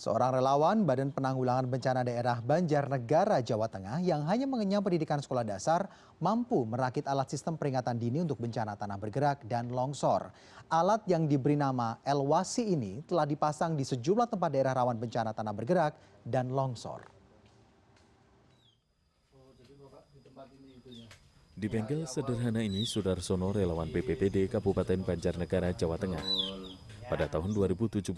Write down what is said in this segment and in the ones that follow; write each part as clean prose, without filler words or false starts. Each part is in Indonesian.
Seorang relawan Badan Penanggulangan Bencana Daerah Banjarnegara, Jawa Tengah yang hanya mengenyam pendidikan sekolah dasar mampu merakit alat sistem peringatan dini untuk bencana tanah bergerak dan longsor. Alat yang diberi nama Elwasi ini telah dipasang di sejumlah tempat daerah rawan bencana tanah bergerak dan longsor. Di bengkel sederhana ini, Sudarsono, relawan BPBD Kabupaten Banjarnegara, Jawa Tengah, pada tahun 2017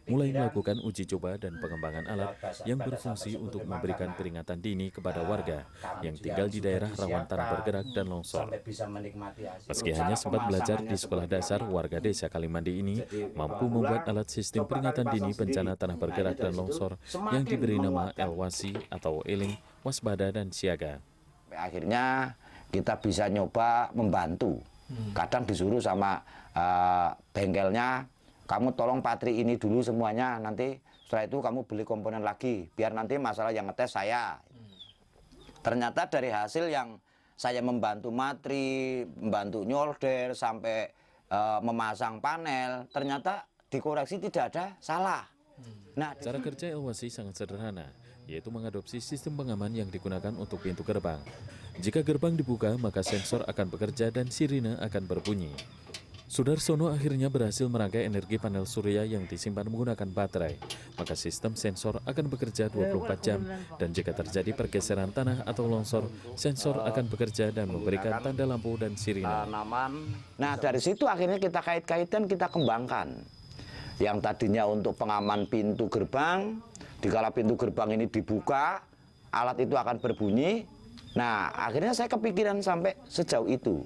mulai melakukan uji coba dan pengembangan alat yang berfungsi untuk memberikan peringatan dini kepada warga yang tinggal di daerah rawan tanah bergerak dan longsor. Meski hanya sempat belajar di sekolah dasar, warga desa Kalimandi ini mampu membuat alat sistem peringatan dini bencana tanah bergerak dan longsor yang diberi nama Elwasi atau Eling, Waspada, dan Siaga. Akhirnya kita bisa nyoba membantu. Kadang disuruh sama bengkelnya, kamu tolong patri ini dulu semuanya, nanti setelah itu kamu beli komponen lagi, biar nanti masalah yang ngetes saya. Ternyata dari hasil yang saya membantu matri, membantu nyolder, sampai memasang panel, ternyata dikoreksi tidak ada salah. Nah, cara kerja Elwasi sangat sederhana, yaitu mengadopsi sistem pengaman yang digunakan untuk pintu gerbang. Jika gerbang dibuka, maka sensor akan bekerja dan sirine akan berbunyi. Sudarsono akhirnya berhasil merangkai energi panel surya yang disimpan menggunakan baterai. Maka sistem sensor akan bekerja 24 jam dan jika terjadi pergeseran tanah atau longsor, sensor akan bekerja dan memberikan tanda lampu dan sirine. Nah, dari situ akhirnya kita kait-kaitan, kita kembangkan. Yang tadinya untuk pengaman pintu gerbang, dikala pintu gerbang ini dibuka, alat itu akan berbunyi. Nah, akhirnya saya kepikiran sampai sejauh itu.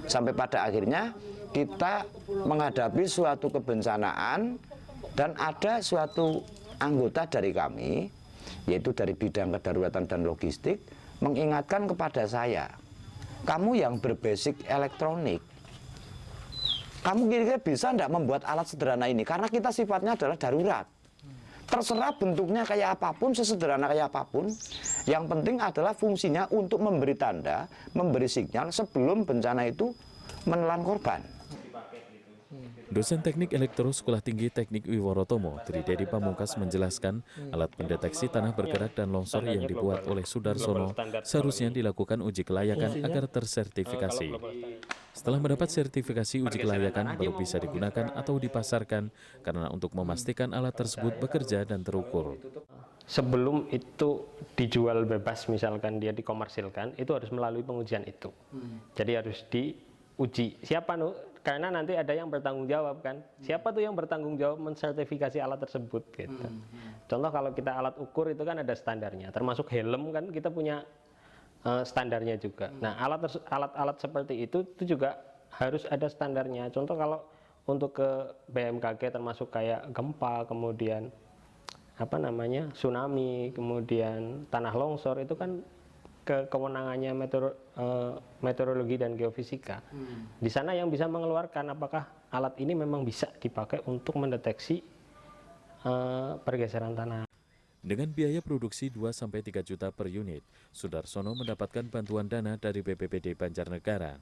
Sampai pada akhirnya kita menghadapi suatu kebencanaan dan ada suatu anggota dari kami, yaitu dari bidang kedaruratan dan logistik, mengingatkan kepada saya, kamu yang berbasic elektronik, kamu kira-kira bisa enggak membuat alat sederhana ini? Karena kita sifatnya adalah darurat. Terserah bentuknya kayak apapun, sesederhana kayak apapun, yang penting adalah fungsinya untuk memberi tanda, memberi sinyal sebelum bencana itu menelan korban. Dosen Teknik Elektro Sekolah Tinggi Teknik Wiworotomo, Tridedi Pamungkas menjelaskan alat pendeteksi tanah bergerak dan longsor yang dibuat oleh Sudarsono seharusnya dilakukan uji kelayakan agar tersertifikasi. Setelah mendapat sertifikasi uji kelayakan baru bisa digunakan atau dipasarkan karena untuk memastikan alat tersebut bekerja dan terukur. Sebelum itu dijual bebas, misalkan dia dikomersilkan, itu harus melalui pengujian itu. Jadi harus diuji. Siapa karena nanti ada yang bertanggung jawab kan. Siapa tuh yang bertanggung jawab mensertifikasi alat tersebut gitu. Contoh kalau kita alat ukur itu kan ada standarnya. Termasuk helm kan kita punya standarnya juga. Nah, alat-alat seperti itu juga harus ada standarnya. Contoh kalau untuk ke BMKG termasuk kayak gempa, kemudian tsunami, kemudian tanah longsor, itu kan kewenangannya meteorologi dan geofisika. Di sana yang bisa mengeluarkan apakah alat ini memang bisa dipakai untuk mendeteksi pergeseran tanah. Dengan biaya produksi 2-3 juta per unit, Sudarsono mendapatkan bantuan dana dari BPBD Banjarnegara.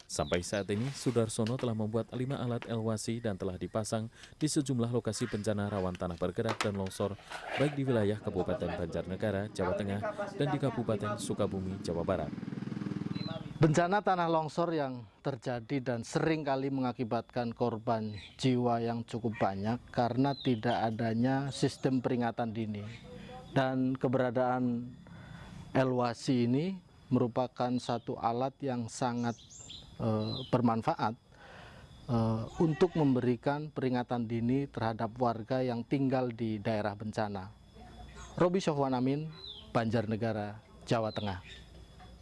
Sampai saat ini, Sudarsono telah membuat 5 alat Elwasi dan telah dipasang di sejumlah lokasi bencana rawan tanah bergerak dan longsor, baik di wilayah Kabupaten Banjarnegara, Jawa Tengah, dan di Kabupaten Sukabumi, Jawa Barat. Bencana tanah longsor yang terjadi dan sering kali mengakibatkan korban jiwa yang cukup banyak karena tidak adanya sistem peringatan dini. Dan keberadaan Elwasi ini merupakan satu alat yang sangat bermanfaat untuk memberikan peringatan dini terhadap warga yang tinggal di daerah bencana. Robi Syofwan Amin, Banjarnegara, Jawa Tengah.